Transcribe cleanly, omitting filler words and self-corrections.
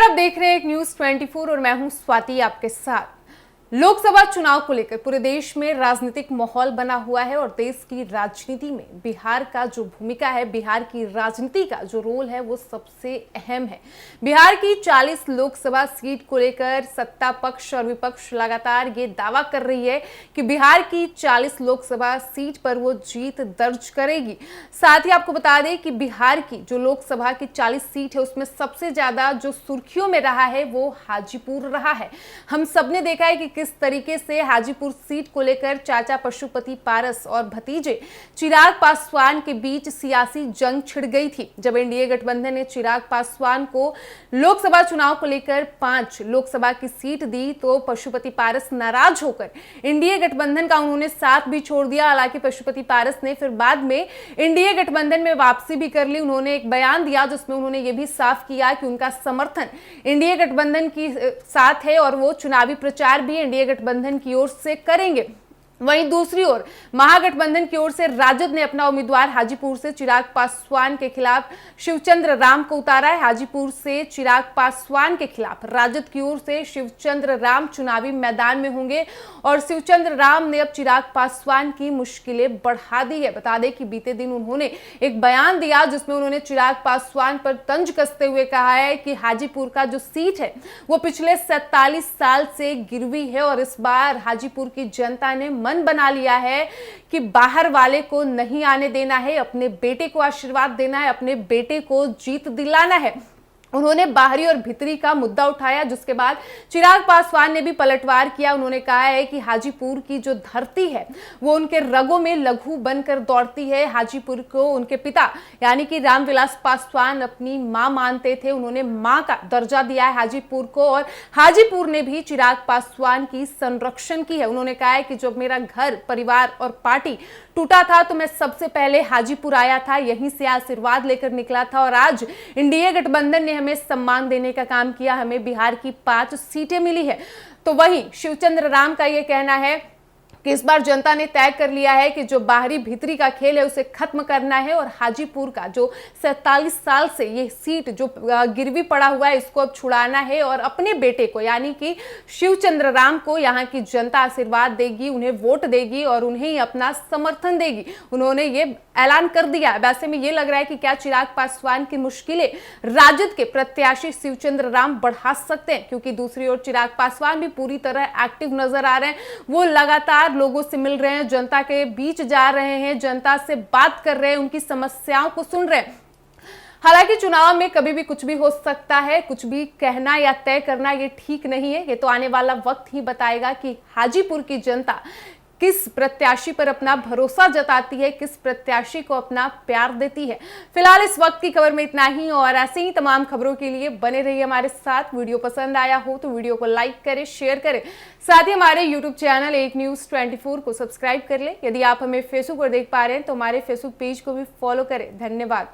नमस्कार, आप देख रहे हैं एक न्यूज 24 और मैं हूं स्वाति आपके साथ। लोकसभा चुनाव को लेकर पूरे देश में राजनीतिक माहौल बना हुआ है और देश की राजनीति में बिहार का जो भूमिका है, बिहार की राजनीति का जो रोल है वो सबसे अहम है। बिहार की 40 लोकसभा सीट को लेकर सत्ता पक्ष और विपक्ष लगातार ये दावा कर रही है कि बिहार की 40 लोकसभा सीट पर वो जीत दर्ज करेगी। साथ ही आपको बता दें कि बिहार की जो लोकसभा की 40 सीट है उसमें सबसे ज्यादा जो सुर्खियों में रहा है वो हाजीपुर रहा है। हम सबने देखा है कि किस तरीके से हाजीपुर सीट को लेकर चाचा पशुपति पारस और भतीजे चिराग पासवान के बीच सियासी जंग छिड़ गई थी। जब एनडीए गठबंधन ने चिराग पासवान को लोकसभा चुनाव को लेकर 5 लोकसभा की सीट दी तो पशुपति पारस नाराज होकर एनडीए गठबंधन का उन्होंने साथ भी छोड़ दिया। हालांकि पशुपति पारस ने फिर बाद में एनडीए गठबंधन में वापसी भी कर ली। उन्होंने एक बयान दिया जिसमें उन्होंने ये भी साफ किया कि उनका समर्थन एनडीए गठबंधन की साथ है और वो चुनावी प्रचार भी एनडीए गठबंधन की ओर से करेंगे। वहीं दूसरी ओर महागठबंधन की ओर से राजद ने अपना उम्मीदवार हाजीपुर से चिराग पासवान के खिलाफ शिवचंद्र राम को उतारा है। हाजीपुर से चिराग पासवान के खिलाफ राजद की ओर से शिवचंद्र राम चुनावी मैदान में होंगे और शिवचंद्र राम ने अब चिराग पासवान की मुश्किलें बढ़ा दी है। बता दें कि बीते दिन उन्होंने एक बयान दिया जिसमें उन्होंने चिराग पासवान पर तंज कसते हुए कहा है कि हाजीपुर का जो सीट है वो पिछले 47 साल से गिरवी है और इस बार हाजीपुर की जनता ने मन बना लिया है कि बाहर वाले को नहीं आने देना है, अपने बेटे को आशीर्वाद देना है, अपने बेटे को जीत दिलाना है। उन्होंने बाहरी और भीतरी का मुद्दा उठाया जिसके बाद चिराग पासवान ने भी पलटवार किया। उन्होंने कहा है कि हाजीपुर की जो धरती है वो उनके रगों में लघु बनकर दौड़ती है। हाजीपुर को उनके पिता यानी कि रामविलास पासवान अपनी मां मानते थे। उन्होंने मां का दर्जा दिया है हाजीपुर को और हाजीपुर ने भी चिराग पासवान की संरक्षण की है। उन्होंने कहा है कि जब मेरा घर परिवार और पार्टी टूटा था तो मैं सबसे पहले हाजीपुर आया था, यहीं से आशीर्वाद लेकर निकला था और आज एनडीए गठबंधन ने हमें सम्मान देने का काम किया। हमें बिहार की 5 सीटें मिली है। तो वहीं शिवचंद्र राम का यह कहना है कि इस बार जनता ने तय कर लिया है कि जो बाहरी भीतरी का खेल है उसे खत्म करना है और हाजीपुर का जो 47 साल से ये सीट जो गिरवी पड़ा हुआ है इसको अब छुड़ाना है और अपने बेटे को यानी कि शिवचंद्र राम को यहाँ की जनता आशीर्वाद देगी, उन्हें वोट देगी और उन्हें ही अपना समर्थन देगी। उन्होंने ये ऐलान कर दिया। वैसे में ये लग रहा है कि क्या चिराग पासवान की मुश्किलें राजद के प्रत्याशी शिवचंद्र राम बढ़ा सकते हैं, क्योंकि दूसरी ओर चिराग पासवान भी पूरी तरह एक्टिव नजर आ रहे हैं। वो लगातार लोगों से मिल रहे हैं, जनता के बीच जा रहे हैं, जनता से बात कर रहे हैं, उनकी समस्याओं को सुन रहे हैं। हालांकि चुनाव में कभी भी कुछ भी हो सकता है, कुछ भी कहना या तय करना ये ठीक नहीं है। ये तो आने वाला वक्त ही बताएगा कि हाजीपुर की जनता किस प्रत्याशी पर अपना भरोसा जताती है, किस प्रत्याशी को अपना प्यार देती है। फिलहाल इस वक्त की खबर में इतना ही और ऐसे ही तमाम खबरों के लिए बने रहिए हमारे साथ। वीडियो पसंद आया हो तो वीडियो को लाइक करें, शेयर करें, साथ ही हमारे यूट्यूब चैनल एक न्यूज 24 को सब्सक्राइब कर लें। यदि आप हमें फेसबुक पर देख पा रहे हैं तो हमारे फेसबुक पेज को भी फॉलो करें। धन्यवाद।